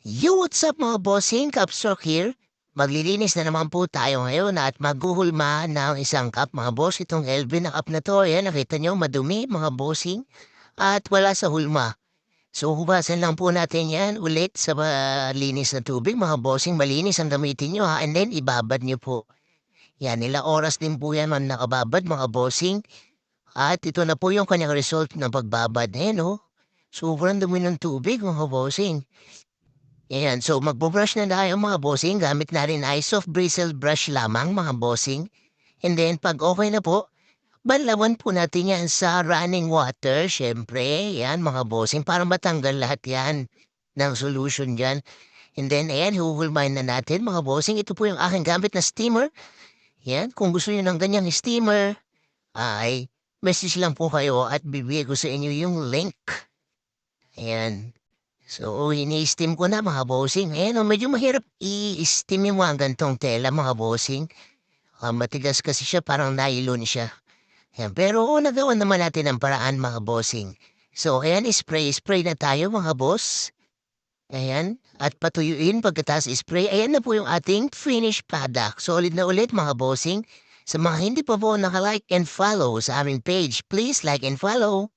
Yo, what's up mga bossing? Capstock here. Maglilinis na naman po tayo ngayon at maghuhulma ng isang cup mga boss. Itong LV na cup na to, ayan, nakita nyo, madumi mga bossing at wala sa hulma. So hubasan lang po natin yan ulit sa linis na tubig mga bossing. Malinis ang gamitin nyo ha and then ibabad nyo po. Yan, nila oras din po yan man nakababad mga bossing. At ito na po yung kanyang result ng pagbabad. Ayan oh, sobrang dumi ng tubig mga bossing. Ayan, so magbo-brush na tayo mga bossing gamit na rin ay soft bristle brush lamang mga bossing. And then pag okay na po, banlawan po natin yan sa running water, syempre. Yan mga bossing para matanggal lahat yan ng solution dyan. And then ayan, huhulmahin na natin mga bossing. Ito po yung aking gamit na steamer. Yan, kung gusto niyo ng ganyang steamer, ay message lang po kayo at bibigay ko sa inyo yung link. Ayan. So, ini-steam ko na mga bossing. Ayan, medyo mahirap i-steam yung mga gantong tela mga bossing. Matigas kasi siya, parang nylon siya. Ayan, pero nagawa naman natin ang paraan mga bossing. So, ayan, spray na tayo mga boss. Ayan, at patuyuin pagkatapos spray. Ayan na po yung ating finished product. Solid na ulit mga bossing. Sa mga hindi pa po naka-like and follow sa aming page, please like and follow.